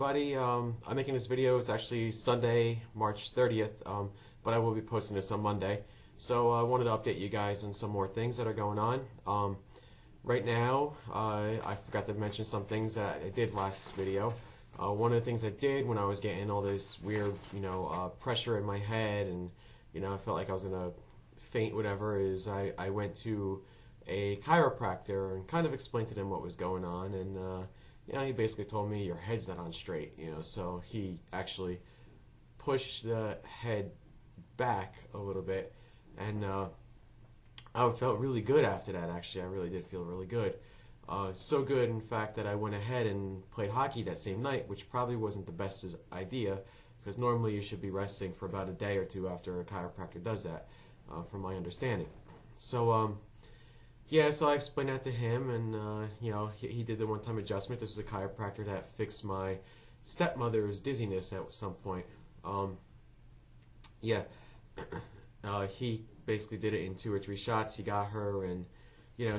everybody. I'm making this video. It's actually Sunday, March 30th, but I will be posting this on Monday. So I wanted to update you guys on some more things that are going on. Right now, I forgot to mention some things that I did last video. One of the things I did when I was getting all this weird, pressure in my head and, I felt like I was going to faint, whatever, is I went to a chiropractor and kind of explained to them what was going on, and he basically told me your head's not on straight, so he actually pushed the head back a little bit, and I felt really good after that. Actually, I really did feel really good. So good, in fact, that I went ahead and played hockey that same night, which probably wasn't the best idea, because normally you should be resting for about a day or two after a chiropractor does that, from my understanding. So, so I explained that to him, and he did the one-time adjustment. This was a chiropractor that fixed my stepmother's dizziness at some point. He basically did it in 2 or 3 shots. He got her, and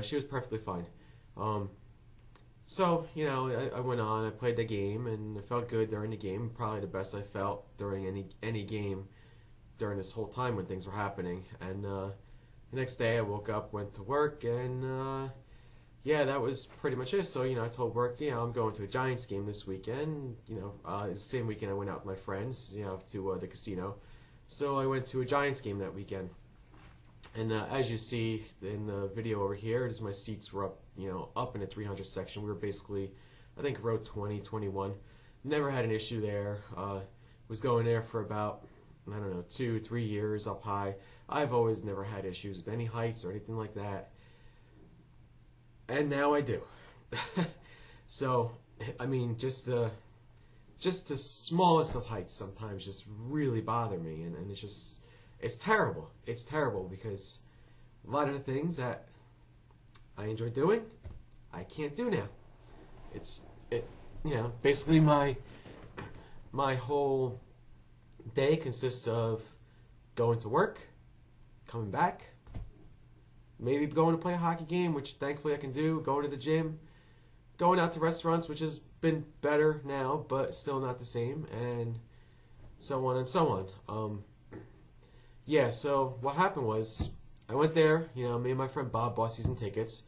she was perfectly fine. So I went on. I played the game, and I felt good during the game. Probably the best I felt during any game during this whole time when things were happening. And the next day I woke up, went to work, and that was pretty much it. So I told work, I'm going to a Giants game this weekend. The same weekend I went out with my friends, to the casino. So I went to a Giants game that weekend. And as you see in the video over here, my seats were up, up in the 300 section. We were basically, I think, row 20, 21. Never had an issue there. Was going there for about, 2, 3 years up high. I've always never had issues with any heights or anything like that. And now I do. So, just the smallest of heights sometimes just really bother me, and it's terrible. It's terrible because a lot of the things that I enjoy doing, I can't do now. Basically my whole day consists of going to work, coming back, maybe going to play a hockey game, which thankfully I can do, going to the gym, going out to restaurants, which has been better now, but still not the same, and so on and so on. So what happened was, I went there, me and my friend Bob bought season tickets.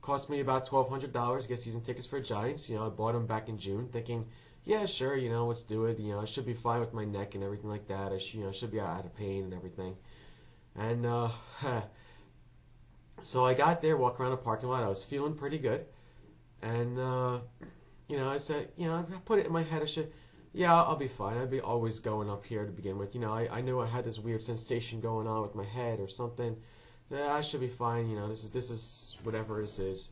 Cost me about $1,200 to get season tickets for Giants. I bought them back in June thinking, yeah, sure, let's do it. I should be fine with my neck and everything like that. I should be out of pain and everything. And so I got there, walked around the parking lot. I was feeling pretty good. And, I said, I put it in my head, I'll be fine. I'd be always going up here to begin with. I knew I had this weird sensation going on with my head or something. I should be fine. This is whatever this is.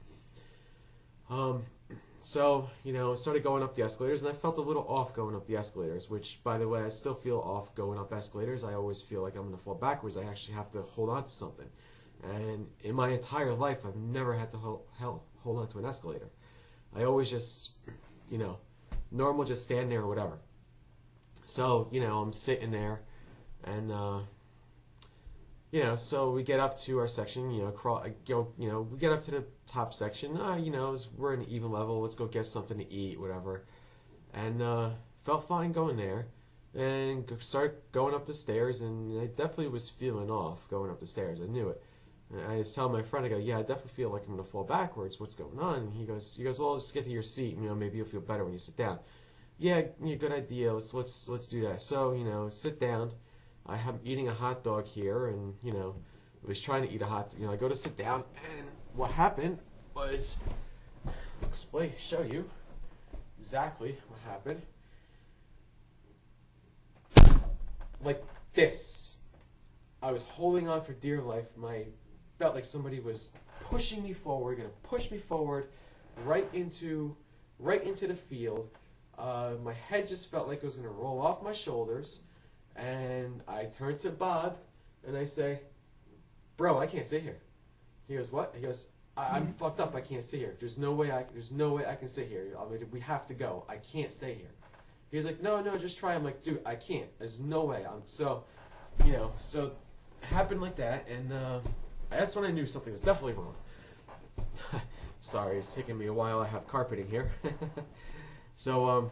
So, started going up the escalators, and I felt a little off going up the escalators, which, by the way, I still feel off going up escalators. I always feel like I'm going to fall backwards. I actually have to hold on to something. And in my entire life, I've never had to hold on to an escalator. I always just, normal, just stand there or whatever. So, I'm sitting there, and, so we get up to our section, we get up to the top section, we're in an even level, let's go get something to eat, whatever. And felt fine going there, and started going up the stairs, and I definitely was feeling off going up the stairs. I knew it. And I was telling my friend, I go, I definitely feel like I'm going to fall backwards. What's going on? And he goes, well, just get to your seat, maybe you'll feel better when you sit down. Yeah, good idea. Let's do that. So, sit down. I'm eating a hot dog here, and I was trying to eat a hot. I go to sit down, and what happened was, show you exactly what happened. Like this, I was holding on for dear life. Felt like somebody was pushing me forward, gonna push me forward, right into the field. My head just felt like it was gonna roll off my shoulders. And I turned to Bob, and I say, bro, I can't sit here. He goes, what? He goes, I'm fucked up. I can't sit here. There's no way I can sit here. We have to go. I can't stay here. He's like, no, just try. I'm like, dude, I can't. There's no way. So it happened like that, and that's when I knew something was definitely wrong. Sorry, it's taking me a while. I have carpeting here. So,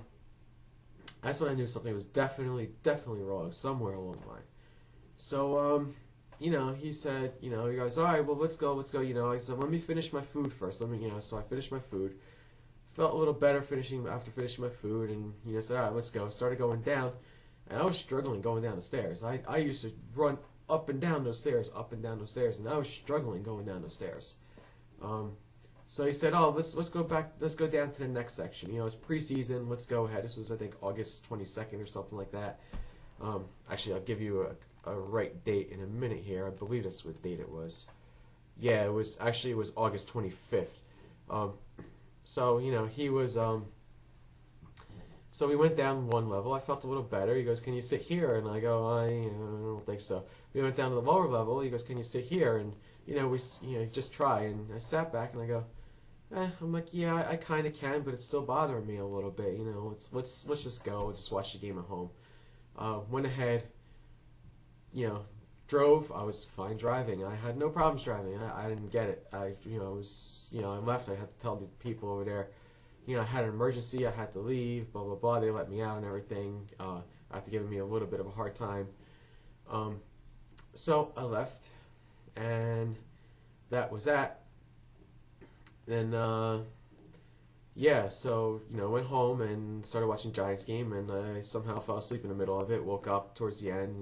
That's when I knew something was definitely wrong somewhere along the line. So, he said, he goes, all right, well, let's go. I said, let me finish my food first. So I finished my food. Felt a little better after finishing my food, and said, all right, let's go. Started going down, and I was struggling going down the stairs. I used to run up and down those stairs, and I was struggling going down those stairs. So he said, oh, let's go back, let's go down to the next section. It's preseason, let's go ahead. This was, I think, August 22nd or something like that. Actually, I'll give you a right date in a minute here. I believe that's what date it was. Yeah, it was August 25th. So, he was, so we went down one level. I felt a little better. He goes, can you sit here? And I go, I don't think so. We went down to the lower level. He goes, can you sit here? And, just try. And I sat back and I go, I'm like, yeah, I kind of can, but it's still bothering me a little bit. Let's just go. We'll just watch the game at home. Went ahead, drove. I was fine driving. I had no problems driving. I didn't get it. I left. I had to tell the people over there, I had an emergency. I had to leave. Blah blah blah. They let me out and everything. After giving me a little bit of a hard time. So I left, and that was that. Then so went home and started watching Giants game, and I somehow fell asleep in the middle of it. Woke up towards the end.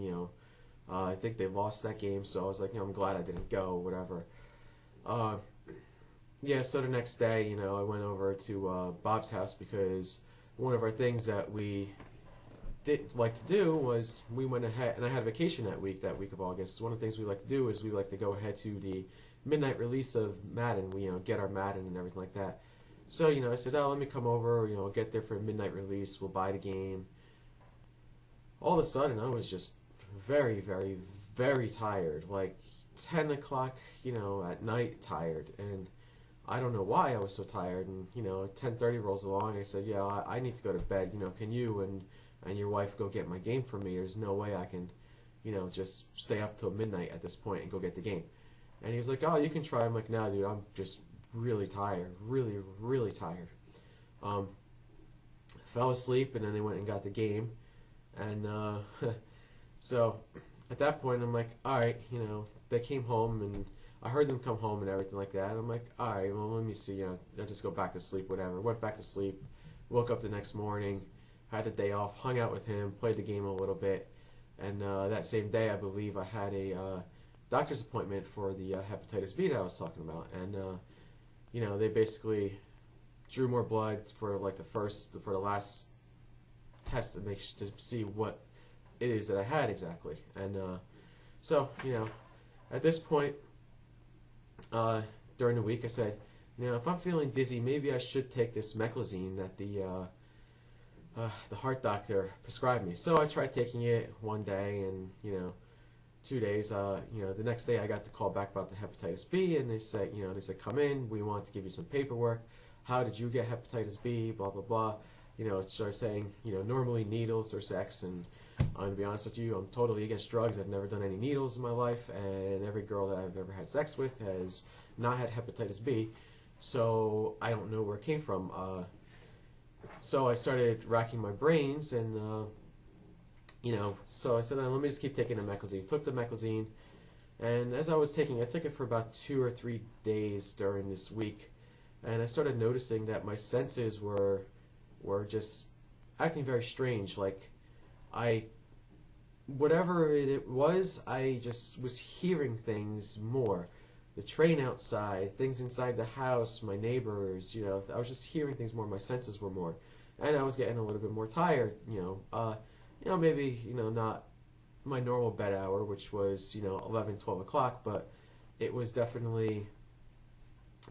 I think they lost that game, so I was like, I'm glad I didn't go. Whatever. So the next day, I went over to Bob's house because one of our things that we did like to do was we went ahead, and I had vacation that week of August. One of the things we like to do is we like to go ahead to the midnight release of Madden. We get our Madden and everything like that. So I said, oh, let me come over. Get there for a midnight release. We'll buy the game. All of a sudden, I was just very, very, very tired. Like 10 o'clock, at night, tired. And I don't know why I was so tired. And 10:30 rolls along. I said, yeah, I need to go to bed. Can you and your wife go get my game for me? There's no way I can, just stay up till midnight at this point and go get the game. And he was like, oh, you can try. I'm like, no, dude, I'm just really tired, really, really tired. Fell asleep, and then they went and got the game. And so at that point, I'm like, all right, they came home, and I heard them come home and everything like that. And I'm like, all right, well, let me see. I'll just go back to sleep, whatever. Went back to sleep, woke up the next morning, had a day off, hung out with him, played the game a little bit. And that same day, I believe I had a doctor's appointment for the hepatitis B that I was talking about. And, they basically drew more blood for the last test to see what it is that I had exactly. And so, at this point, during the week, I said, if I'm feeling dizzy, maybe I should take this meclizine that the heart doctor prescribed me. So I tried taking it one day, and 2 days. The next day I got the call back about the hepatitis B, and they said, come in. We want to give you some paperwork. How did you get hepatitis B? Blah blah blah. It started saying, normally needles or sex, and I'm gonna be honest with you, I'm totally against drugs. I've never done any needles in my life, and every girl that I've ever had sex with has not had hepatitis B. So I don't know where it came from. So I started racking my brains, and so I said, let me just keep taking the meclizine. Took the meclizine, and as I was taking it, I took it for about 2 or 3 days during this week, and I started noticing that my senses were just acting very strange. Like, whatever it was, I just was hearing things more. The train outside, things inside the house, my neighbors, I was just hearing things more. My senses were more, and I was getting a little bit more tired, maybe, not my normal bed hour, which was, 11, 12 o'clock, but it was definitely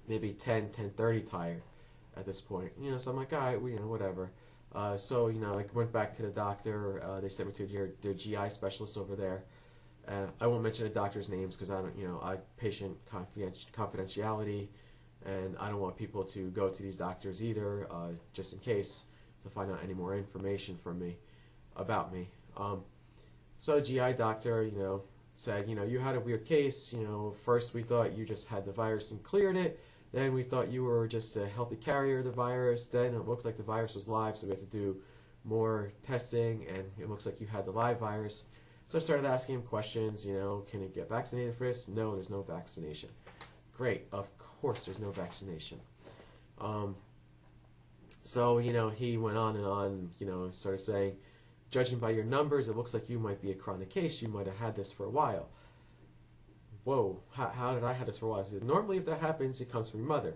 maybe 10:30 tired at this point. So I'm like, all right, whatever. So, I went back to the doctor. They sent me to their GI specialist over there. And I won't mention the doctor's names because I don't, patient confidentiality, and I don't want people to go to these doctors either, just in case, to find out any more information from me, about me. So GI doctor, said, you had a weird case. First we thought you just had the virus and cleared it. Then we thought you were just a healthy carrier of the virus. Then it looked like the virus was live, so we had to do more testing, and it looks like you had the live virus. So I started asking him questions, can you get vaccinated for this? No, there's no vaccination. Great, of course there's no vaccination. So, he went on, started saying, judging by your numbers, it looks like you might be a chronic case. You might have had this for a while. Whoa, how did I have this for a while? So normally if that happens, it comes from your mother.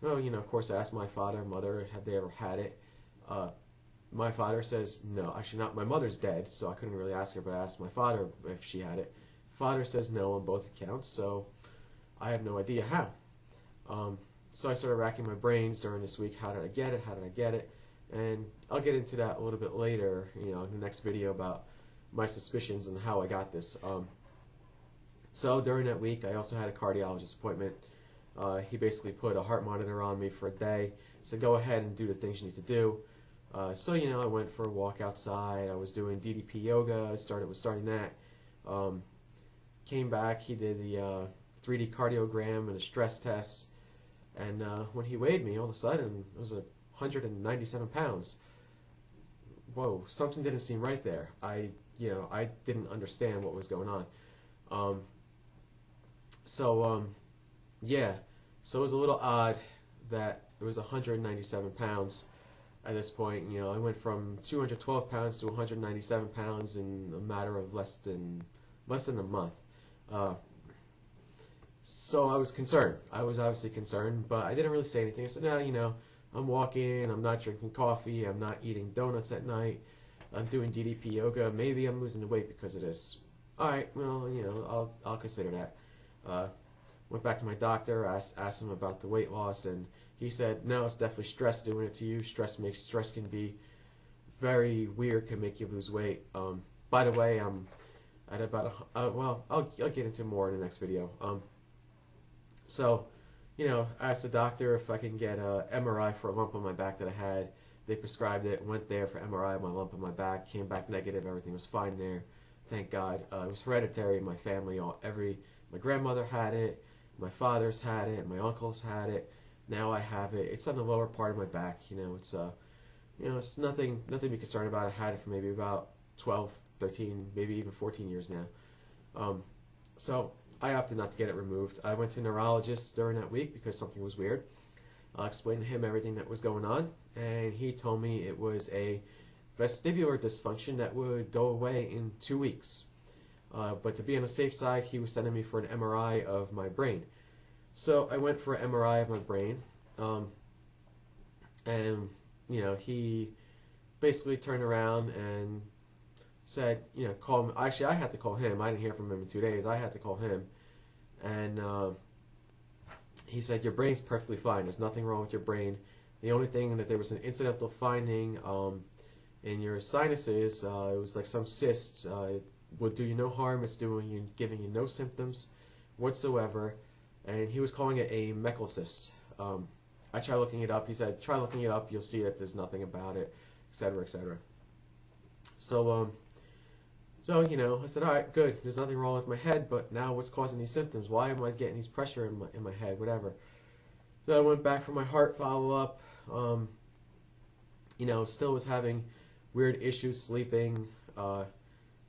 Well, of course I asked my father, mother, have they ever had it? My father says no. Actually, not. My mother's dead, so I couldn't really ask her, but I asked my father if she had it. Father says no on both accounts, so I have no idea how. So I started racking my brains during this week. How did I get it? How did I get it? And I'll get into that a little bit later, in the next video about my suspicions and how I got this. So during that week, I also had a cardiologist appointment. He basically put a heart monitor on me for a day. Said, go ahead and do the things you need to do. So, I went for a walk outside. I was doing DDP yoga. I starting that. Came back. He did the 3D cardiogram and a stress test. And when he weighed me, all of a sudden, it was 197 pounds. Whoa, something didn't seem right there. I didn't understand what was going on. Yeah. So it was a little odd that it was 197 pounds. At this point, I went from 212 pounds to 197 pounds in a matter of less than a month. So I was concerned. I was obviously concerned, but I didn't really say anything. I said, no, I'm walking, I'm not drinking coffee, I'm not eating donuts at night, I'm doing DDP yoga, maybe I'm losing the weight because of this. Alright, well, I'll consider that. Went back to my doctor, asked him about the weight loss, and he said, no, it's definitely stress doing it to you. Stress can be very weird, can make you lose weight. By the way, I'm at about I'll get into more in the next video. So, I asked the doctor if I can get a MRI for a lump on my back that I had. They prescribed it, went there for MRI, my lump on my back, came back negative, everything was fine there. Thank God. It was hereditary in my family. My grandmother had it, my father's had it, my uncles had it. Now I have it. It's on the lower part of my back. It's nothing to be concerned about. I had it for maybe about 12, 13, maybe even 14 years now. So I opted not to get it removed. I went to a neurologist during that week because something was weird. I explained to him everything that was going on, and he told me it was a vestibular dysfunction that would go away in 2 weeks. But to be on the safe side, he was sending me for an MRI of my brain. So I went for an MRI of my brain, and he basically turned around and said, call me. Actually, I had to call him. I didn't hear from him in 2 days. I had to call him, and he said, your brain's perfectly fine. There's nothing wrong with your brain. The only thing that there was an incidental finding in your sinuses. It was like some cysts. It would do you no harm. It's giving you no symptoms whatsoever. And he was calling it a Meckel cyst. I tried looking it up. He said, try looking it up. You'll see that there's nothing about it, etc., etc. So, I said, all right, good. There's nothing wrong with my head, but now what's causing these symptoms? Why am I getting these pressure in my head, whatever? So I went back for my heart follow-up. Still was having weird issues sleeping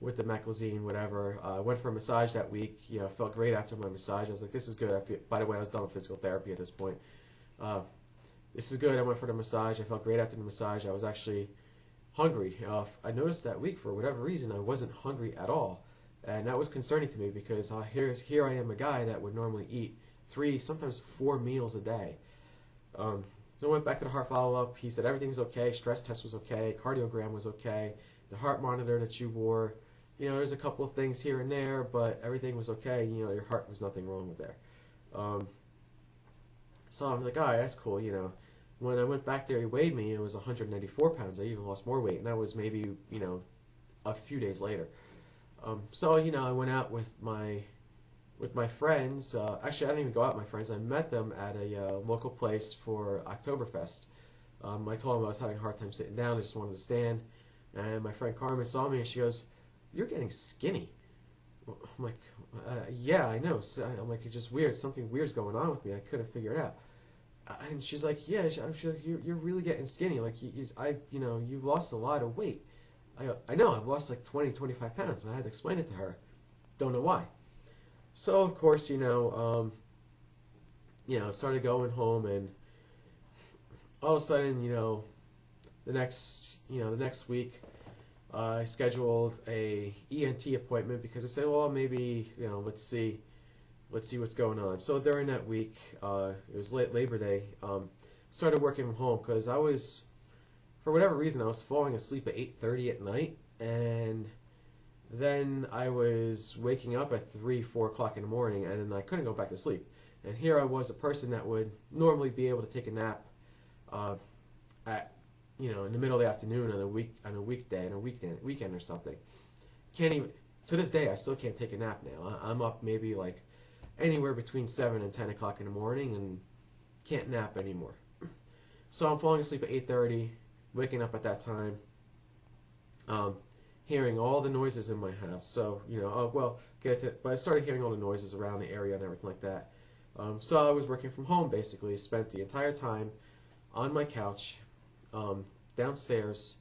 with the meclizine, whatever. I went for a massage that week. Felt great after my massage. I was like, this is good. By the way, I was done with physical therapy at this point. This is good. I went for the massage. I felt great after the massage. I was actually hungry. I noticed that week, for whatever reason, I wasn't hungry at all. And that was concerning to me because here I am, a guy that would normally eat 3, sometimes 4 meals a day. So I went back to the heart follow-up. He said everything's okay. Stress test was okay. Cardiogram was okay. The heart monitor that you wore, there's a couple of things here and there, but everything was okay. Your heart was nothing wrong with there. So I'm like, all right, that's cool. When I went back there, he weighed me. It was 194 pounds. I even lost more weight, and that was maybe a few days later. So I went out with my friends. Actually, I didn't even go out with my friends. I met them at a local place for Oktoberfest. I told them I was having a hard time sitting down. I just wanted to stand. And my friend Carmen saw me, and she goes, "You're getting skinny." I'm like, "Yeah, I know." So I'm like, "It's just weird. Something weird's going on with me. I couldn't figure it out." And she's like, yeah, she's like, you're really getting skinny. Like, you've lost a lot of weight. I go, I know, I've lost like 20, 25 pounds. And I had to explain it to her. Don't know why. So, of course, started going home, and all of a sudden, the next week, I scheduled a ENT appointment because I said, well, maybe, let's see what's going on. So during that week, it was late Labor Day, started working from home because for whatever reason, I was falling asleep at 8:30 at night, and then I was waking up at 3, 4 o'clock in the morning, and then I couldn't go back to sleep. And here I was, a person that would normally be able to take a nap at in the middle of the afternoon on a weekday, and a weekend or something. Can't even, to this day, I still can't take a nap now. I'm up maybe like anywhere between 7 and 10 o'clock in the morning and can't nap anymore. So I'm falling asleep at 8:30, waking up at that time, hearing all the noises in my house. So, but I started hearing all the noises around the area and everything like that. So I was working from home, basically, spent the entire time on my couch, downstairs.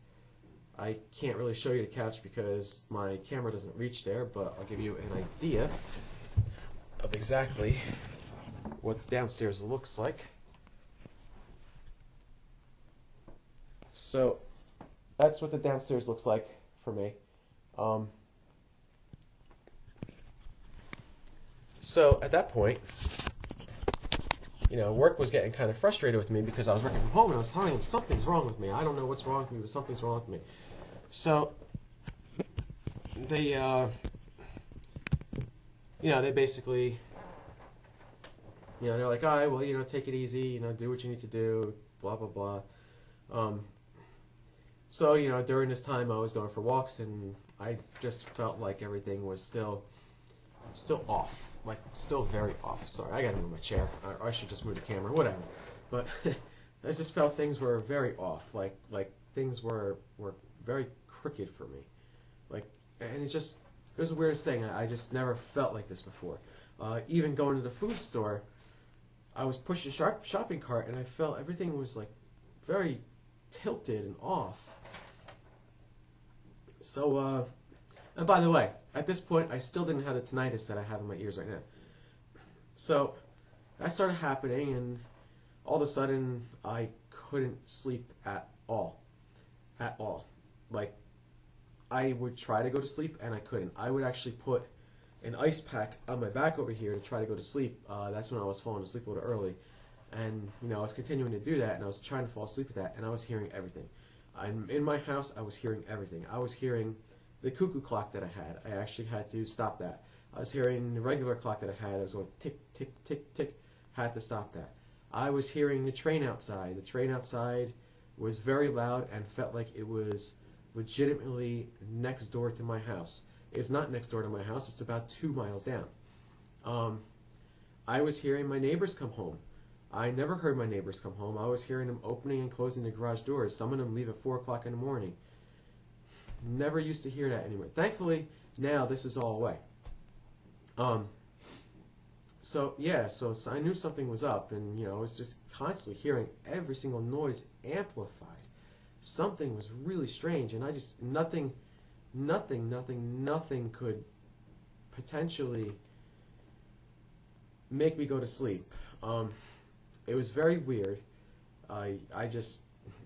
I can't really show you the couch because my camera doesn't reach there, but I'll give you an idea of exactly what downstairs looks like. So that's what the downstairs looks like for me. So at that point, work was getting kind of frustrated with me because I was working from home, and I was telling them something's wrong with me. I don't know what's wrong with me, but something's wrong with me. So they basically, they're like, all right, well, take it easy, do what you need to do, blah, blah, blah. So, during this time I was going for walks, and I just felt like everything was still off, like still very off. Sorry, I gotta move my chair, or I should just move the camera, whatever. But I just felt things were very off, like things were very crooked for me, and it was the weirdest thing. I just never felt like this before. Even going to the food store, I was pushing a shopping cart, and I felt everything was like very tilted and off. So, and by the way, at this point, I still didn't have the tinnitus that I have in my ears right now. So that started happening, and all of a sudden, I couldn't sleep at all. At all. Like, I would try to go to sleep, and I couldn't. I would actually put an ice pack on my back over here to try to go to sleep. That's when I was falling asleep a little early. And, I was continuing to do that, and I was trying to fall asleep with that, and I was hearing everything. In my house, I was hearing everything. I was hearing the cuckoo clock that I had. I actually had to stop that. I was hearing the regular clock that I had. I was going tick, tick, tick, tick. Had to stop that. I was hearing the train outside. The train outside was very loud and felt like it was legitimately next door to my house. It's not next door to my house. It's about 2 miles down. I was hearing my neighbors come home. I never heard my neighbors come home. I was hearing them opening and closing the garage doors. Some of them leave at 4 o'clock in the morning. Never used to hear that anymore. Thankfully, now this is all away. So I knew something was up, and I was just constantly hearing every single noise amplified. Something was really strange, and I just nothing could potentially make me go to sleep. It was very weird. I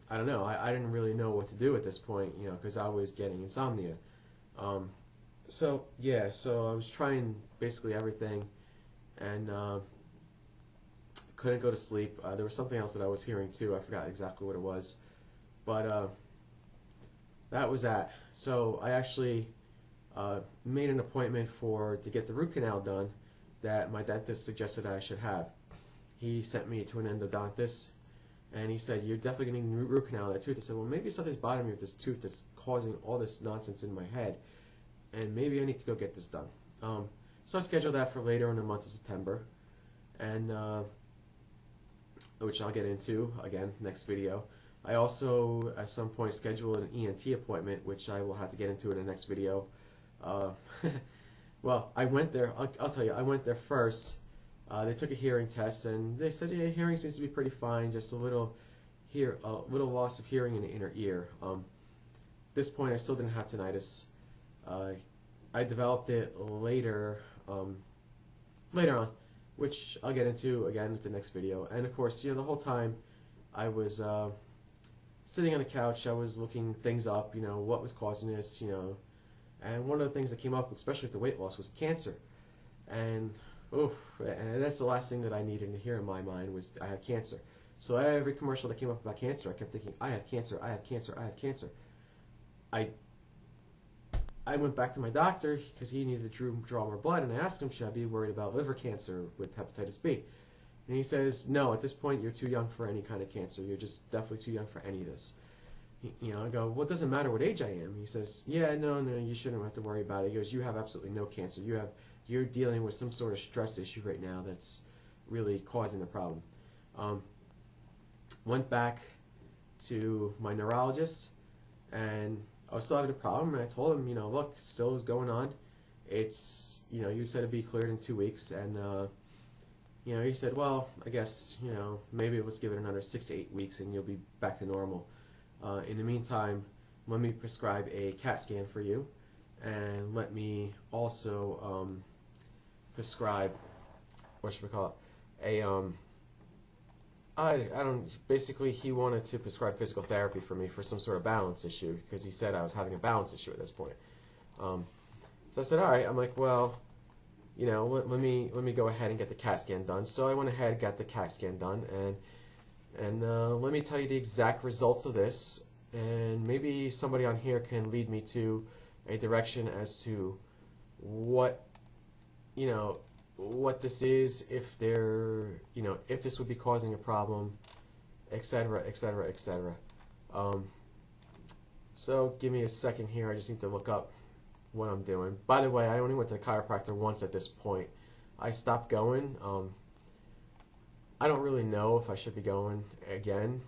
don't know. I didn't really know what to do at this point, because I was getting insomnia. So I was trying basically everything, and couldn't go to sleep. There was something else that I was hearing too. I forgot exactly what it was, but that was that. So I actually made an appointment to get the root canal done that my dentist suggested I should have. He sent me to an endodontist, and he said, you're definitely going to need a root canal on that tooth. I said, well, maybe something's bothering me with this tooth that's causing all this nonsense in my head, and maybe I need to go get this done. So I scheduled that for later in the month of September, and which I'll get into, again, next video. I also, at some point, scheduled an ENT appointment, which I will have to get into in the next video. Well, I went there, I'll tell you, I went there first They took a hearing test, and they said, yeah, hearing seems to be pretty fine, just a little loss of hearing in the inner ear. At this point, I still didn't have tinnitus. I developed it later on, which I'll get into again with the next video. And of course, the whole time I was sitting on the couch, I was looking things up, what was causing this, and one of the things that came up, especially with the weight loss, was cancer. And and that's the last thing that I needed to hear in my mind was I had cancer. So every commercial that came up about cancer, I kept thinking, I have cancer, I have cancer, I have cancer. I went back to my doctor because he needed to draw more blood, and I asked him, should I be worried about liver cancer with hepatitis B? And he says, no, at this point you're too young for any kind of cancer. You're just definitely too young for any of this. I go, well, it doesn't matter what age I am. He says, yeah, no, you shouldn't have to worry about it. He goes, you have absolutely no cancer. You're dealing with some sort of stress issue right now that's really causing the problem. Went back to my neurologist, and I was still having a problem, and I told him, look, still is going on. It's, you said it'd be cleared in 2 weeks, and, he said, well, I guess, maybe let's give it another 6 to 8 weeks, and you'll be back to normal. In the meantime, let me prescribe a CAT scan for you, and let me also prescribe, what should we call it, basically he wanted to prescribe physical therapy for me for some sort of balance issue, because he said I was having a balance issue at this point. So I said, all right. I'm like, well, let me go ahead and get the CAT scan done. So I went ahead and got the CAT scan done, and let me tell you the exact results of this, and maybe somebody on here can lead me to a direction as to what this is, if if this would be causing a problem, etc., etc., etc. So give me a second here. I just need to look up what I'm doing. By the way, I only went to the chiropractor once at this point. I stopped going. I don't really know if I should be going again.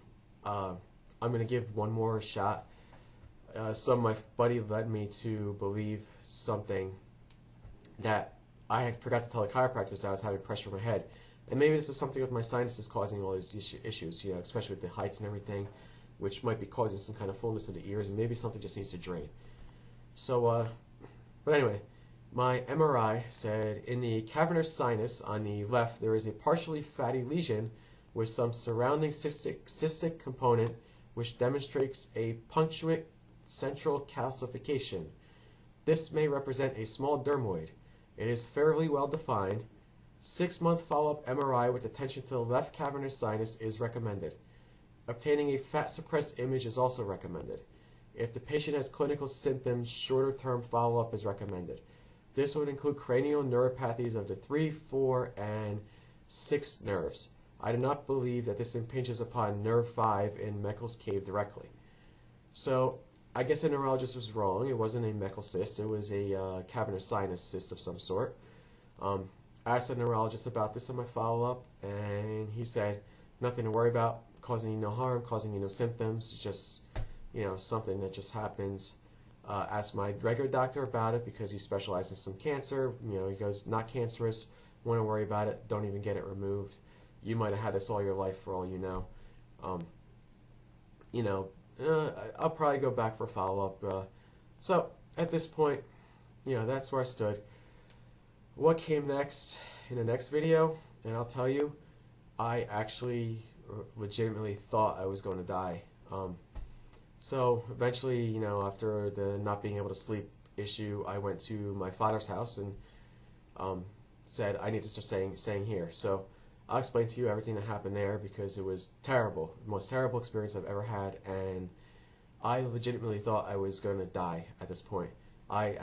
I'm going to give one more shot. My buddy led me to believe something that I had forgot to tell the chiropractor that I was having pressure in my head. And maybe this is something with my sinuses causing all these issues, especially with the heights and everything, which might be causing some kind of fullness in the ears, and maybe something just needs to drain. So, but anyway, my MRI said in the cavernous sinus on the left there is a partially fatty lesion with some surrounding cystic component which demonstrates a punctuate central calcification. This may represent a small dermoid. It is fairly well defined. 6-month follow-up MRI with attention to the left cavernous sinus is recommended. Obtaining a fat suppressed image is also recommended. If the patient has clinical symptoms, shorter term follow-up is recommended. This would include cranial neuropathies of the 3, 4, and 6 nerves. I do not believe that this impinges upon nerve 5 in Meckel's cave directly. So I guess the neurologist was wrong. It wasn't a Meckel cyst. It was a cavernous sinus cyst of some sort. I asked the neurologist about this in my follow-up, and he said, nothing to worry about, causing you no harm, causing you no symptoms, it's just, something that just happens. Asked my regular doctor about it because he specializes in some cancer. He goes, not cancerous, won't worry about it, don't even get it removed. You might have had this all your life for all you know. I'll probably go back for a follow-up. So at this point, that's where I stood. What came next in the next video, and I'll tell you, I actually legitimately thought I was going to die. So eventually, after the not being able to sleep issue, I went to my father's house and said, I need to start staying here. So I'll explain to you everything that happened there because it was terrible, the most terrible experience I've ever had, and I legitimately thought I was going to die at this point. I'll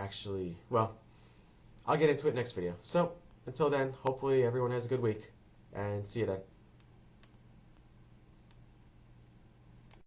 get into it next video. So until then, hopefully everyone has a good week, and see you then.